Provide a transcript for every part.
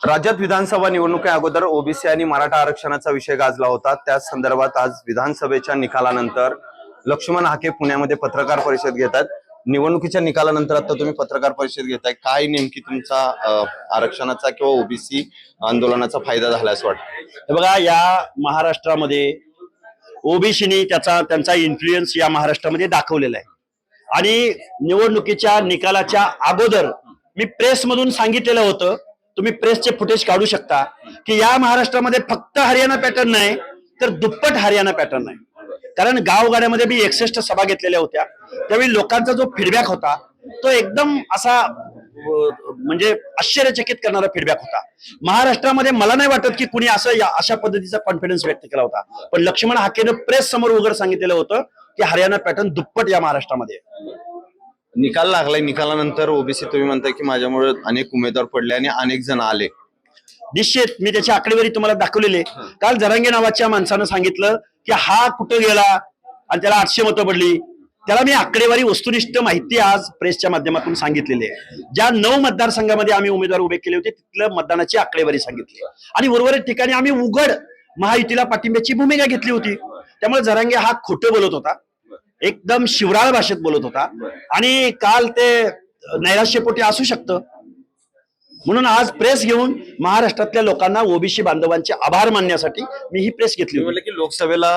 राज्यात विधानसभा निवडणुकी अगोदर ओबीसी आणि मराठा आरक्षणाचा विषय गाजला होता। त्याच संदर्भात आज विधानसभेच्या निकालानंतर लक्ष्मण हाके पुण्यामध्ये पत्रकार परिषद घेतात। निवडणुकीच्या निकालानंतर आता तुम्ही पत्रकार परिषद घेताय, काय नेमकी तुमचा आरक्षणाचा किंवा ओबीसी आंदोलनाचा फायदा झाला असं वाटतं? बघा, या महाराष्ट्रामध्ये ओबीसीनी त्यांचा इन्फ्लुएन्स या महाराष्ट्रामध्ये दाखवलेला आहे। आणि निवडणुकीच्या निकालाच्या अगोदर मी प्रेसमधून सांगितलेलं होतं, तुम्ही प्रेसचे फुटेज काढू शकता, की या महाराष्ट्रामध्ये फक्त हरियाणा पॅटर्न नाही तर दुप्पट हरियाणा पॅटर्न आहे। कारण गावगाड्यामध्ये मी 61 सभा घेतलेल्या होत्या, त्यावेळी लोकांचा जो फीडबॅक होता तो एकदम असा म्हणजे आश्चर्यचकित करणारा फीडबॅक होता। महाराष्ट्रामध्ये मला नाही वाटत की कुणी अशा पद्धतीचा कॉन्फिडन्स व्यक्त केला होता, पण लक्ष्मण हाकेनं प्रेस समोर उघड सांगितलेलं होतं की हरियाणा पॅटर्न दुप्पट या महाराष्ट्रामध्ये। निकाल लागलाय, निकालानंतर ओबीसी तुम्ही म्हणताय की माझ्यामुळे अनेक उमेदवार पडले आणि अनेक जण आले। निश्चित मी त्याची आकडेवारी तुम्हाला दाखवलेली। काल जरांगे नावाच्या माणसानं सांगितलं की हा कुठं गेला आणि त्याला 800 मतं पडली। त्याला मी आकडेवारी वस्तुनिष्ठ माहिती आज प्रेसच्या माध्यमातून सांगितलेली आहे। ज्या 9 मतदारसंघामध्ये आम्ही उमेदवार उभे केले होते तिथलं मतदानाची आकडेवारी सांगितली आणि उर्वरित ठिकाणी आम्ही उघड महायुतीला पाठिंब्याची भूमिका घेतली होती। त्यामुळे जरांगे हा खोटं बोलत होता, एकदम शिवराळ भाषेत बोलत होता आणि काल ते नैराश्यपोटी असू शकतं। म्हणून आज प्रेस घेऊन महाराष्ट्रातल्या लोकांना ओबीसी बांधवांचे आभार मानण्यासाठी मी ही प्रेस घेतली। म्हणलं की लोकसभेला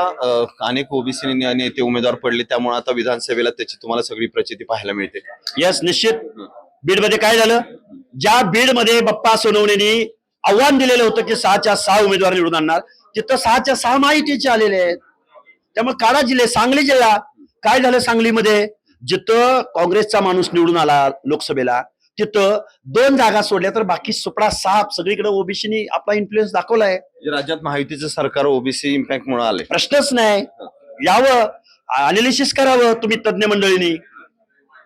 अनेक ओबीसी नेते उमेदवार पडले, त्यामुळे आता विधानसभेला त्याची तुम्हाला सगळी प्रचिती पाहायला मिळते। यस, निश्चित। बीडमध्ये काय झालं? ज्या बीडमध्ये बाप्पा सोनवणेंनी आव्हान दिलेलं होतं की 6च्या 6 उमेदवार निवडून आणणार, तिथं 6च्या 6 महायुतीचे आलेले आहेत। त्यामुळे काळा जिल्हे, सांगली जिल्हा, काय झालं सांगलीमध्ये? जिथं काँग्रेसचा माणूस निवडून आला लोकसभेला, तिथं 2 जागा सोडल्या तर बाकी सुपडा साप सगळीकडे ओबीसीनी आपला इन्फ्लुएन्स दाखवलाय। राज्यात महायुतीचं सरकार ओबीसी इम्पॅक्ट मुळे आले, प्रश्नच नाही। यावं, अनालिसिस करावं तुम्ही तज्ञ मंडळींनी।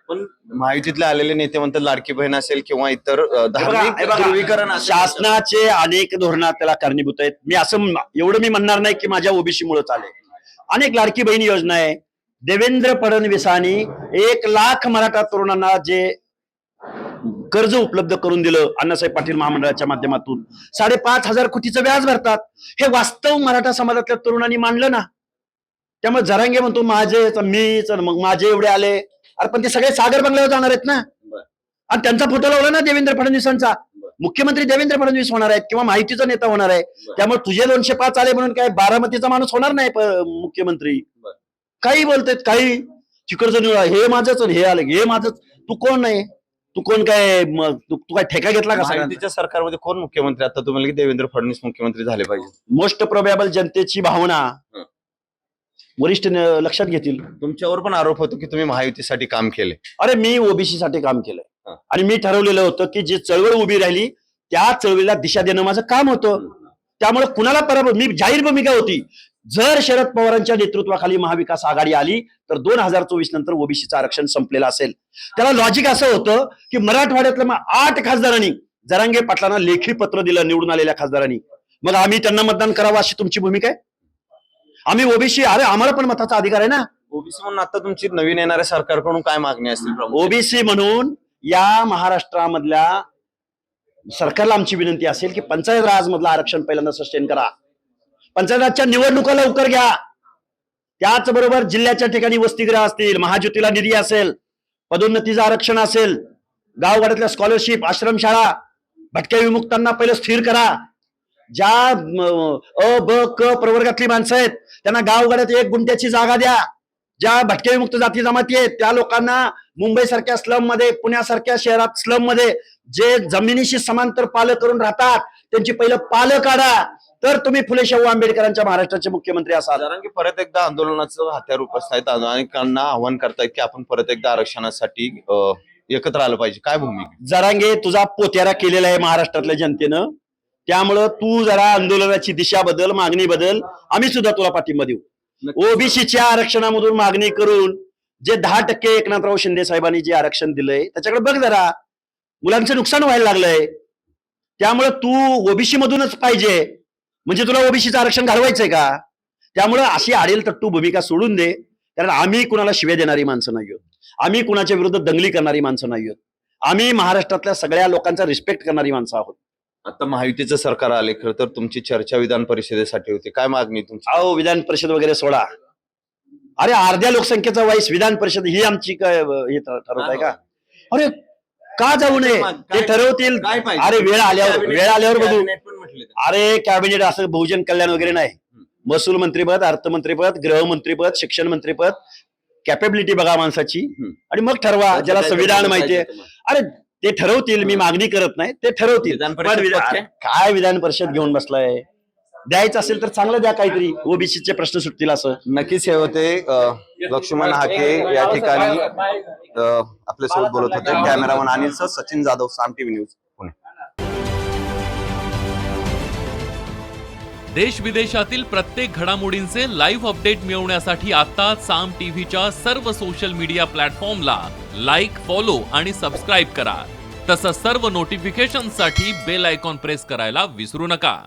पण महायुतीतले आलेले नेते म्हणतात लाडकी बहीण असेल किंवा इतर धार्मिक ध्रुवीकरण असेल, शासनाचे अनेक धोरणा त्याला कारणीभूत आहेत। मी असं एवढं मी म्हणणार नाही की माझ्या ओबीसी मुळे चालेल। अनेक लाडकी बहीण योजना आहे। देवेंद्र फडणवीसांनी 1 लाख मराठा तरुणांना जे कर्ज उपलब्ध करून दिलं अण्णासाहेब पाटील महामंडळाच्या माध्यमातून, 5,500 कोटीचं व्याज भरतात। हे वास्तव मराठा समाजातल्या तरुणांनी मांडलं ना। त्यामुळे जरांगे म्हणतो माझेच मीच, मग माझे एवढे आले। अरे पण ते सगळे सागर बंगल्यावर जाणार आहेत ना, आणि त्यांचा फोटो लावला ना देवेंद्र फडणवीसांचा। मुख्यमंत्री देवेंद्र फडणवीस होणार आहेत किंवा माहितीचा नेता होणार आहे। त्यामुळे तुझे 205 आले म्हणून काय बारामतीचा माणूस होणार नाही मुख्यमंत्री। काही बोलतात, काही चिकडचं हे माझंच हे आलं हे माझंच। तू कोण नाही? तू कोण काय? तू काय ठेका घेतला का? महायुतीच्या सरकारमध्ये कोण मुख्यमंत्री? आता तुम्हाला की देवेंद्र फडणवीस मुख्यमंत्री झाले पाहिजे। मोस्ट प्रोबॅबल जनतेची भावना वरिष्ठ लक्षात घेतील। तुमच्यावर पण आरोप होतो की तुम्ही महायुतीसाठी काम केले। अरे मी ओबीसी साठी काम केलंय आणि मी ठरवलेलं होतं की जी चळवळ उभी राहिली त्या चळवळीला दिशा देणं माझं काम होतं। त्यामुळे कुणाला पराभव, मी जाहीर भूमिका होती, जर शरद पवारांच्या नेतृत्वाखाली महाविकास आघाडी आली तर 2024 नंतर ओबीसीचं आरक्षण संपलेलं असेल। त्याला लॉजिक असं होतं की मराठवाड्यातल्या 8 खासदारांनी जरांगे पाटलांना लेखी पत्र दिलं निवडून आलेल्या खासदारांनी, मग आम्ही त्यांना मतदान करावं अशी तुमची भूमिका आहे? आम्ही ओबीसी, अरे आम्हाला पण मताचा अधिकार आहे ना। ओबीसी म्हणून आता तुमची नवीन येणाऱ्या सरकारकडून काय मागणी असतील? ओबीसी म्हणून या महाराष्ट्रामधल्या सरकारला आमची विनंती असेल की पंचायत राज मधलं आरक्षण पहिल्यांदा सस्टेन करा। पंचायत राजच्या निवडणुका लवकर घ्या। त्याचबरोबर जिल्ह्याच्या ठिकाणी वसतिगृह असतील, महाज्योतीला निधी असेल, पदोन्नतीचं आरक्षण असेल, गावगाड्यातल्या स्कॉलरशिप, आश्रमशाळा, भटक्या विमुक्तांना पहिलं स्थिर करा। ज्या अ ब क प्रवर्गातली माणसं आहेत त्यांना गावगाड्यात 1 गुंठ्याची जागा द्या। ज्या भटक्या विमुक्त जाती जमाती आहेत त्या लोकांना मुंबई सारख्या स्लम मध्ये, पुण्यासारख्या शहरात स्लम मध्ये जे जमिनीशी समांतर पालं करून राहतात त्यांची पहिलं पालं काढा, तर तुम्ही फुले शाहू आंबेडकरांच्या महाराष्ट्राचे मुख्यमंत्री असाल। कारण की परत एकदा आंदोलनाचं हत्यार उपसतायत, अनेकांना आव्हान करतायत की आपण परत एकदा आरक्षणासाठी एकत्र आलं पाहिजे, काय भूमिका? जरांगे, तुझा पोत्यारा केलेला आहे महाराष्ट्रातल्या जनतेनं, त्यामुळं तू जरा आंदोलनाची दिशा बदल, मागणी बदल, आम्ही सुद्धा तुला पाठिंबा देऊ। ओबीसीच्या आरक्षणामधून मागणी करून जे 10% एकनाथराव शिंदे साहेबांनी जे आरक्षण दिलंय त्याच्याकडे बघ जरा, मुलांचं नुकसान व्हायला लागलंय। त्यामुळे तू ओबीसी मधूनच पाहिजे म्हणजे तुला ओबीसीचं आरक्षण घालवायचंय का? त्यामुळे अशी आडेल तट्टू भूमिका सोडून दे, कारण आम्ही कुणाला शिव्या देणारी माणसं नाही आहोत, आम्ही कुणाच्या विरुद्ध दंगली करणारी माणसं नाही आहोत, आम्ही महाराष्ट्रातल्या सगळ्या लोकांचा रिस्पेक्ट करणारी माणसं आहोत। आता महायुतीचं सरकार आले, खरं तर तुमची चर्चा विधान परिषदेसाठी होती, काय मागणी तुमची? अहो विधान परिषद वगैरे सोडा. अरे अर्ध्या लोकसंख्येचा वाईस विधान परिषद ही आमची काय हे ठरवत आहे का? अरे का जाऊ नये, ते ठरवतील. अरे वेळ आल्यावर बघू. अरे कॅबिनेट असं बहुजन कल्याण वगैरे नाही. महसूल मंत्रीपद, अर्थमंत्रीपद, गृहमंत्रीपद, शिक्षण मंत्रीपद, कॅपेबिलिटी बघा माणसाची आणि मग ठरवा. ज्याला संविधान माहितीये, अरे ते ठरवतील. मी मागणी करत नाही, ते ठरवतील. काय विधान परिषद घेऊन बसलाय? द्यायचं असेल तर चांगलं द्या, काहीतरी ओबीसीचे प्रश्न सुटतील असं. नक्कीच हे होते लक्ष्मण हाके या ठिकाणी आपल्यासोबत बोलत होते. कॅमेरामन अनिल सर, सचिन जाधव, साम टीव्ही न्यूज, पुणे. देश विदेशातील प्रत्येक घडामोडींचे लाईव्ह अपडेट मिळवण्यासाठी आता साम टीव्हीच्या सर्व सोशल मीडिया प्लॅटफॉर्मला लाईक, फॉलो आणि सबस्क्राईब करा. तसंच सर्व नोटिफिकेशनसाठी बेल आयकॉन प्रेस करायला विसरू नका.